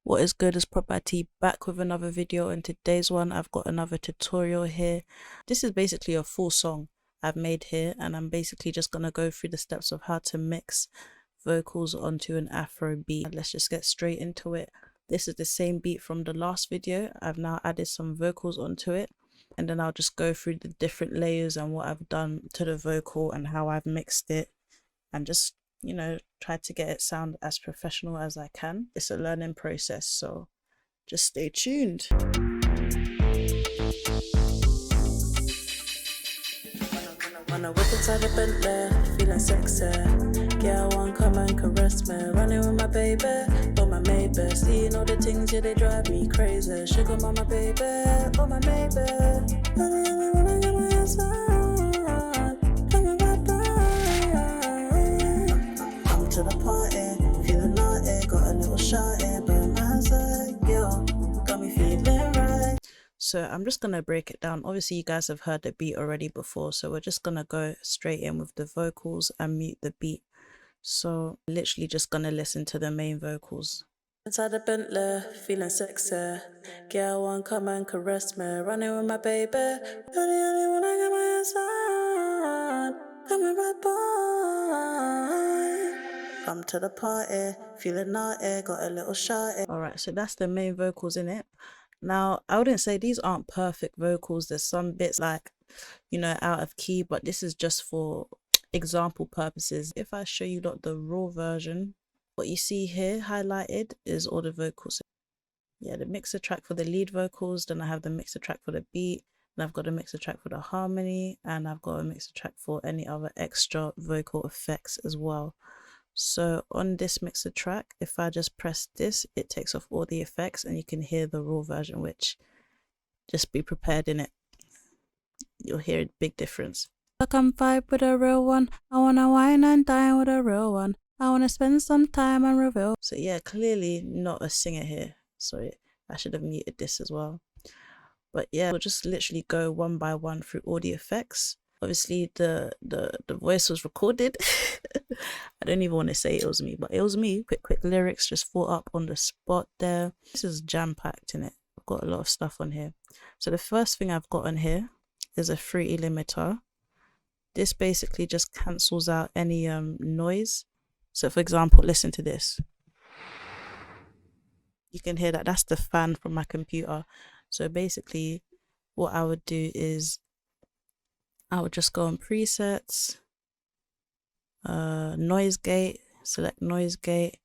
What is good is property, back with another video. In today's one I've got another tutorial here. This is basically a full song I've made here, and I'm basically just going to go through the steps of how to mix vocals onto an afro beat. Let's just get straight into it. This is the same beat from the last video. I've now added some vocals onto it, and then I'll just go through the different layers and what I've done to the vocal and how I've mixed it, and just try to get it sound as professional as I can. It's a learning process, so just stay tuned. When I whip inside the Bentley, feeling sexy. Yeah, I want come and caress me. Running with my baby, oh my maybe. Seeing all the things, yeah, they drive me crazy. Sugar mama baby, oh my maybe. To the party, feeling naughty, got a little shawty, but my hands like, yo, got me feeling right. So I'm just gonna break it down. Obviously you guys have heard the beat already before, so we're just gonna go straight in with the vocals and mute the beat. So literally just gonna listen to the main vocals. Inside the Bentley, feeling sexy. Girl, one come and caress me. Running with my baby. You're the only one I got my hands on. Coming right by. Come to the party, feeling naughty, got a little shawty. Alright, so that's the main vocals in it. Now, I wouldn't say these aren't perfect vocals. There's some bits like, out of key, but this is just for example purposes. If I show you the raw version, what you see here highlighted is all the vocals. Yeah, the mixer track for the lead vocals, then I have the mixer track for the beat, and I've got a mixer track for the harmony, and I've got a mixer track for any other extra vocal effects as well. So on this mixer track, if I just press this, it takes off all the effects and you can hear the raw version, which just be prepared in it. You'll hear a big difference. I can vibe with a real one. I wanna wine and dine with a real one. I wanna spend some time and reveal. So yeah, clearly not a singer here. Sorry, I should have muted this as well. But yeah, we'll just literally go one by one through all the effects. Obviously the voice was recorded. I don't even want to say it was me, but it was me. Quick lyrics just thought up on the spot there. This is jam-packed in it. I've got a lot of stuff on here. So the first thing I've got on here is a fruity limiter. This basically just cancels out any noise. So for example, listen to this. You can hear that that's the fan from my computer. So basically what I would do is I would just go on presets, noise gate, select noise gate,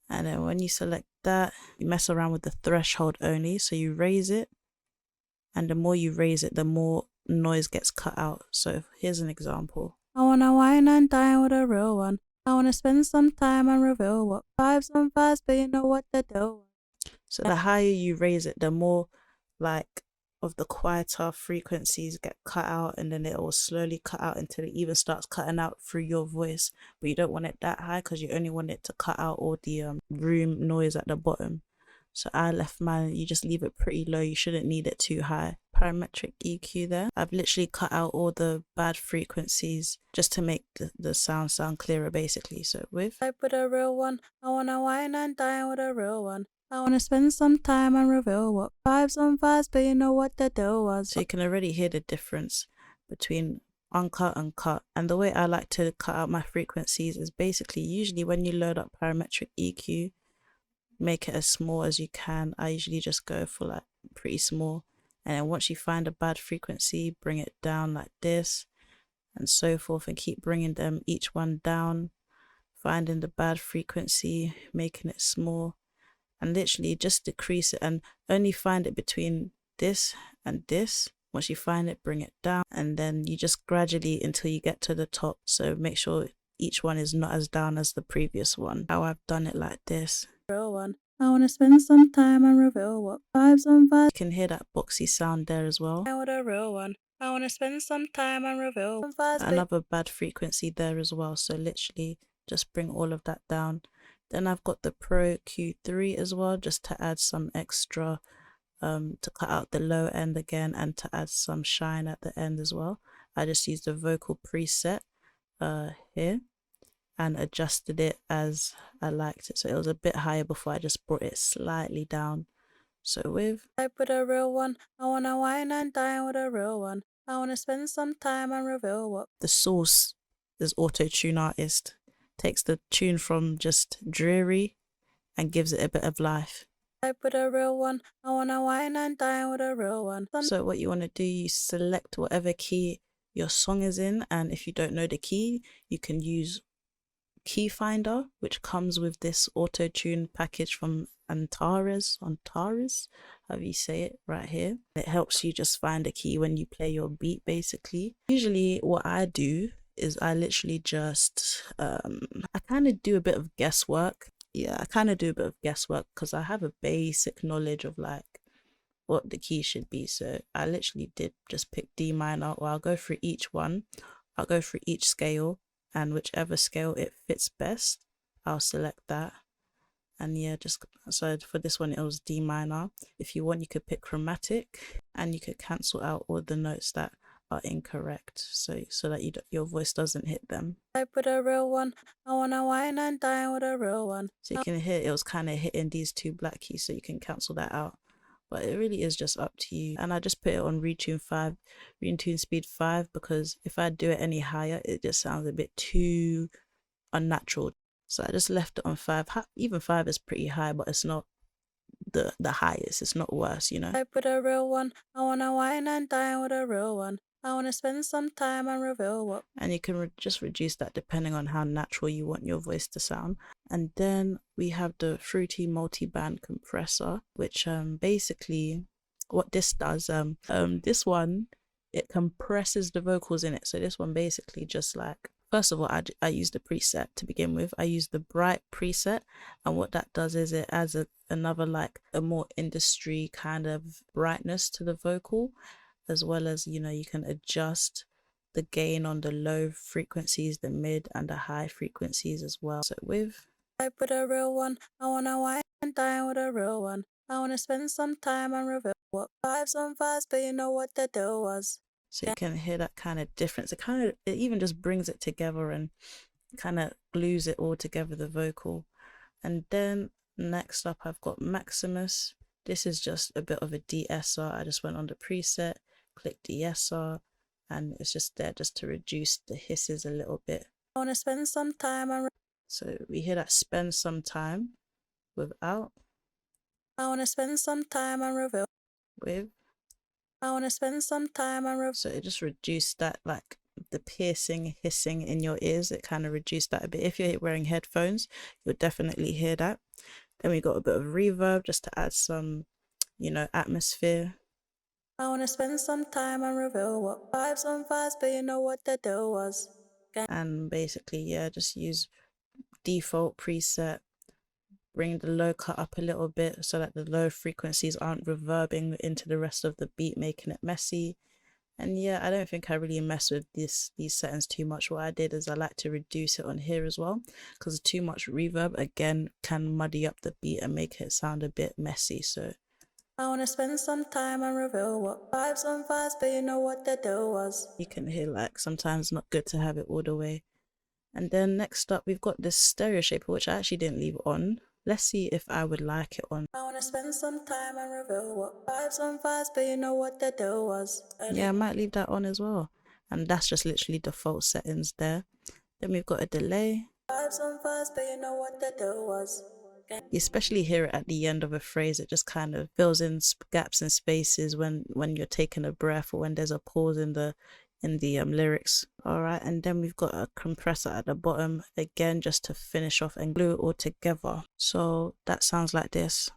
and then when you select that, you mess around with the threshold only. So you raise it, and the more you raise it, the more noise gets cut out. So here's an example. I wanna wine and dine with a real one. I wanna spend some time and reveal what vibes on vibes, but you know what they do. So the higher you raise it, the more of the quieter frequencies get cut out, and then it will slowly cut out until it even starts cutting out through your voice. But you don't want it that high because you only want it to cut out all the room noise at the bottom. So I left mine, you just leave it pretty low. You shouldn't need it too high. Parametric EQ there. I've literally cut out all the bad frequencies just to make the sound clearer basically. So I put a real one. I wanna wine and dine with a real one. I wanna spend some time and reveal what vibes on vibes, but you know what the deal was. So you can already hear the difference between uncut and cut. And the way I like to cut out my frequencies is basically usually when you load up parametric EQ, make it as small as you can. I usually just go for pretty small, and then once you find a bad frequency, bring it down like this and so forth, and keep bringing them each one down, finding the bad frequency, making it small, and literally just decrease it and only find it between this and this. Once you find it, bring it down, and then you just gradually until you get to the top. So make sure each one is not as down as the previous one. How I've done it like this. Real one. I want to spend some time and reveal what vibes on vibes. You can hear that boxy sound there as well. I want a real one. I want to spend some time and reveal vibes. Another bad frequency there as well. So literally just bring all of that down. Then I've got the Pro Q3 as well, just to add some extra, to cut out the low end again and to add some shine at the end as well. I just use the vocal preset here, and adjusted it as I liked it. So it was a bit higher before, I just brought it slightly down. So with I put a real one, I wanna wine and dine with a real one. I wanna spend some time and reveal what the source is. Auto-tune artist takes the tune from just dreary and gives it a bit of life. I put a real one, I wanna wine and dine with a real one. So what you want to do, you select whatever key your song is in, and if you don't know the key, you can use Key Finder, which comes with this auto-tune package from Antares, however you say it, right here. It helps you just find a key when you play your beat, basically. Usually what I do is I literally just I kind of do a bit of guesswork. Yeah, I kind of do a bit of guesswork because I have a basic knowledge of like what the key should be. So I literally did just pick D minor, or I'll go through each one. I'll go through each scale, and whichever scale it fits best, I'll select that. And yeah, just so for this one it was D minor. If you want, you could pick chromatic, and you could cancel out all the notes that are incorrect, so that your voice doesn't hit them. I put a real one, I wanna wine and dine with a real one. So you can hear it was kind of hitting these two black keys, so you can cancel that out. But it really is just up to you. And I just put it on retune speed 5, because if I do it any higher, it just sounds a bit too unnatural. So I just left it on 5. Even 5 is pretty high, but it's not the highest. It's not worse, you know. I put a real one, I wanna wine and dine with a real one. I wanna spend some time and reveal what. And you can just reduce that depending on how natural you want your voice to sound. And then we have the fruity multi-band compressor, which basically what this does, this one, it compresses the vocals in it. So this one basically just like, first of all, I use the preset to begin with. I use the bright preset, and what that does is it adds another like a more industry kind of brightness to the vocal, as well as, you know, you can adjust the gain on the low frequencies, the mid and the high frequencies as well. So with I put a real one, I wanna wine and dine with a real one. I wanna spend some time and reveal what vibes on vibes, but you know what the deal was. So you can hear that kind of difference. It even just brings it together and kind of glues it all together, the vocal. And then next up I've got Maximus. This is just a bit of a de-esser. I just went on the preset, click de-esser, and it's just there just to reduce the hisses a little bit. I want to spend some time and so we hear that spend some time without. I want to spend some time and reveal with. I want to spend some time and reveal. So it just reduced that, like the piercing hissing in your ears. It kind of reduced that a bit. If you're wearing headphones, you'll definitely hear that. Then we got a bit of reverb just to add some, you know, atmosphere. I want to spend some time and reveal what vibes on vibes, but you know what the deal was. Okay. And basically, yeah, just use default preset, bring the low cut up a little bit so that the low frequencies aren't reverbing into the rest of the beat, making it messy. And yeah, I don't think I really mess with these settings too much. What I did is I like to reduce it on here as well, because too much reverb again can muddy up the beat and make it sound a bit messy. So I want to spend some time and reveal what vibes on vibes, but you know what the deal was. You can hear like sometimes not good to have it all the way. And then next up we've got this stereo shaper, which I actually didn't leave on. Let's see if I would like it on. I want to spend some time and reveal what vibes on vibes, but you know what the deal was. Yeah, I might leave that on as well. And that's just literally default settings there. Then we've got a delay. Vibes on vibes, but you know what the deal was. You especially hear it at the end of a phrase. It just kind of fills in gaps and spaces when you're taking a breath, or when there's a pause in the lyrics. All right, and then we've got a compressor at the bottom again, just to finish off and glue it all together. So that sounds like this.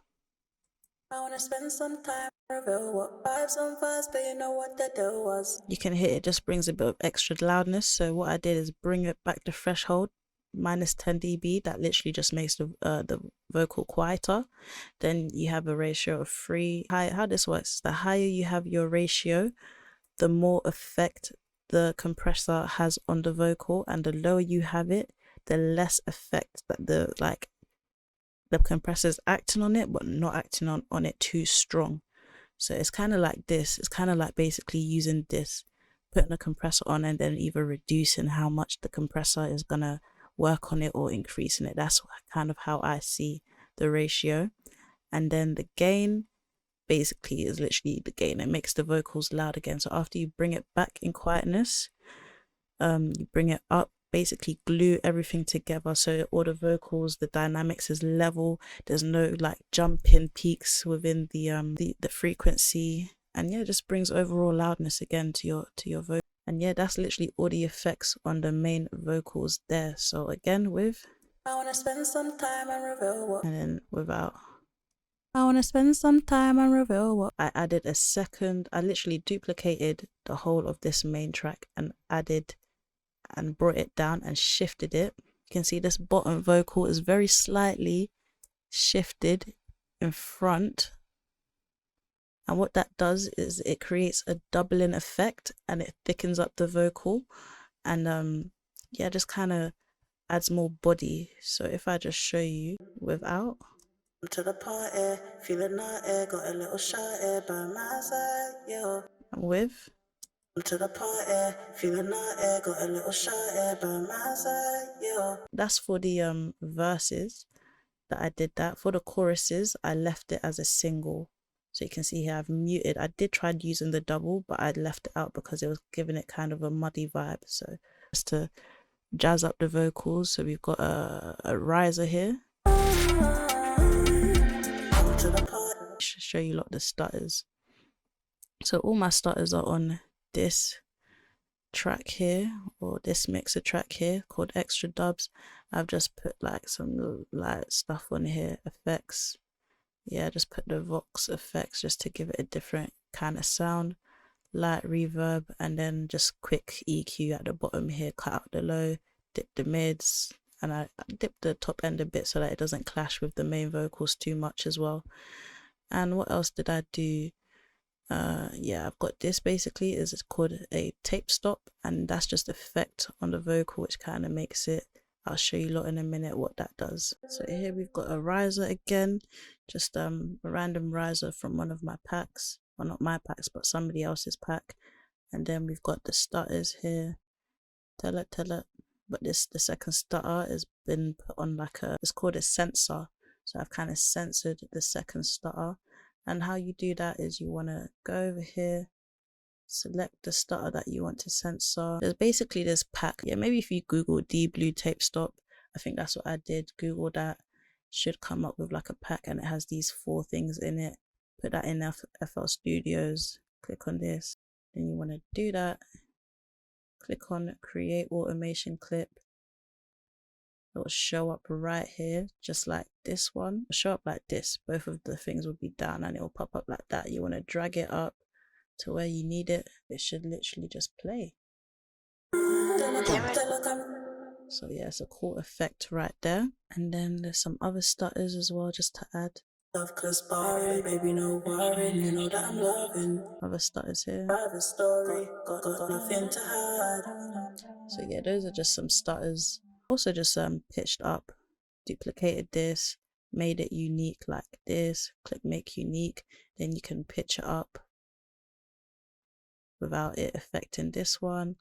I want to spend some time reveal what vibes on vibes, but you know what the deal was. You can hear it just brings a bit of extra loudness. So what I did is bring it back to threshold, minus 10 dB. That literally just makes the vocal quieter. Then you have a ratio of 3. How this works is the higher you have your ratio, the more effect the compressor has on the vocal, and the lower you have it, the less effect that the compressor is acting on it, but not acting on it too strong. So it's kind of like this. It's kind of like basically using this, putting a compressor on, and then either reducing how much the compressor is gonna work on it or increasing it. That's kind of how I see the ratio. And then the gain basically is literally the gain. It makes the vocals loud again. So after you bring it back in quietness, you bring it up, basically glue everything together so all the vocals, the dynamics is level. There's no like jumping peaks within the frequency, and yeah, it just brings overall loudness again to your vocal. And yeah, that's literally all the effects on the main vocals there. So again, with I wanna spend some time and reveal what, and then without I want to spend some time and reveal what, I added a second. I literally duplicated the whole of this main track and added and brought it down and shifted it. You can see this bottom vocal is very slightly shifted in front, and what that does is it creates a doubling effect and it thickens up the vocal, and yeah, just kind of adds more body. So if I just show you without, to the party, feeling naughty, got a little shorty by my side, yo. And with to the party, feeling naughty, got a little shorty by my side, yo. That's for the verses that I did that. For the choruses, I left it as a single. So you can see here I've muted. I did try using the double, but I left it out because it was giving it kind of a muddy vibe. So just to jazz up the vocals, so we've got a riser here. Show you a lot of the stutters. So all my stutters are on this track here, or this mixer track here called Extra Dubs. I've just put like some light stuff on here, effects. Yeah, just put the Vox effects just to give it a different kind of sound, light reverb, and then just quick EQ at the bottom here, cut out the low, dip the mids, and I dip the top end a bit so that it doesn't clash with the main vocals too much as well. And what else did I do? Yeah, I've got this basically, it's called a tape stop, and that's just effect on the vocal which kind of makes it, I'll show you a lot in a minute what that does. So here we've got a riser again, just a random riser from one of my packs, well not my packs but somebody else's pack. And then we've got the stutters here, tell it, but the second stutter has been put on like it's called a sensor. So I've kind of censored the second stutter. And how you do that is you want to go over here, select the stutter that you want to censor. There's basically this pack. Yeah, maybe if you Google D Blue tape stop, I think that's what I did. Google that, should come up with like a pack, and it has these 4 things in it. Put that in FL Studios, click on this. Then you want to do that. Click on create automation clip. It will show up right here, just like this one. It'll show up like this. Both of the things will be down and it will pop up like that. You want to drag it up to where you need it. It should literally just play. So yeah, it's a cool effect right there. And then there's some other stutters as well, just to add. Baby, no worry, you know that I'm loving. Other stutters here. Private story, got nothing to hide. So yeah, those are just some stutters. Also just pitched up, duplicated this, made it unique like this. Click make unique, then you can pitch it up without it affecting this one,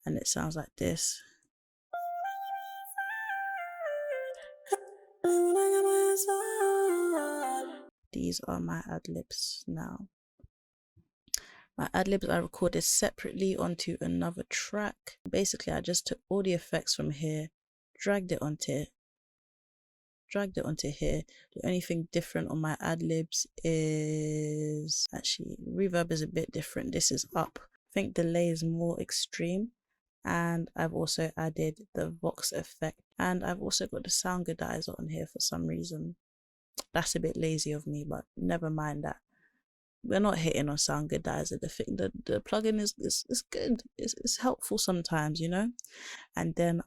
and it sounds like this. These are my ad-libs now. My ad-libs I recorded separately onto another track. Basically, I just took all the effects from here, dragged it onto here. The only thing different on my ad-libs is actually reverb is a bit different. This is up. I think delay is more extreme, and I've also added the Vox effect, and I've also got the sound goodizer on here for some reason. That's a bit lazy of me, but never mind that. We're not hitting on sound goodizer. The plugin is good. It's helpful sometimes, you know. And then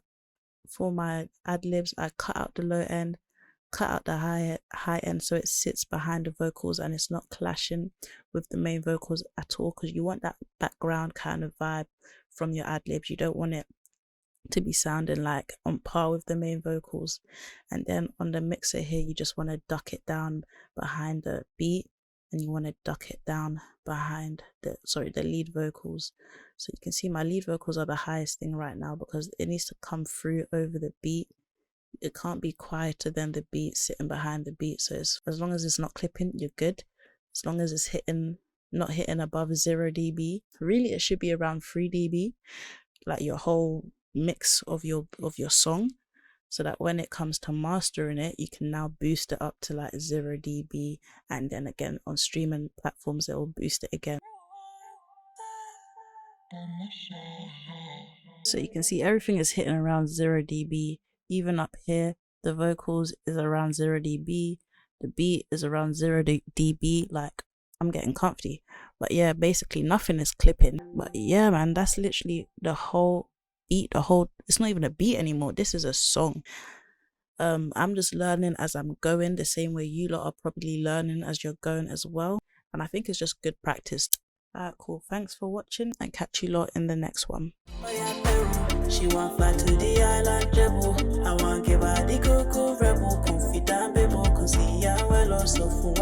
for my ad-libs, I cut out the low end, cut out the high end so it sits behind the vocals and it's not clashing with the main vocals at all, because you want that background kind of vibe from your ad-libs. You don't want it to be sounding like on par with the main vocals. And then on the mixer here, you just want to duck it down behind the beat, and you want to duck it down behind the lead vocals. So you can see my lead vocals are the highest thing right now because it needs to come through over the beat. It can't be quieter than the beat sitting behind the beat. So as long as it's not clipping, you're good. As long as it's not hitting above 0 dB. Really, it should be around 3 dB, like your whole mix of your song, so that when it comes to mastering it, you can now boost it up to like 0 dB, and then again on streaming platforms it will boost it again. So you can see everything is hitting around 0 dB. Even up here, the vocals is around 0 dB, the beat is around 0 dB. Like, I'm getting comfy. But yeah, basically nothing is clipping. But yeah, man, that's literally the whole beat. It's not even a beat anymore, this is a song. I'm just learning as I'm going, the same way you lot are probably learning as you're going as well, and I think it's just good practice. Alright, cool, thanks for watching, and catch you lot in the next one. She want fly to the island Jebu. I want give her the cocoa rebel, confident baby, cause the well also for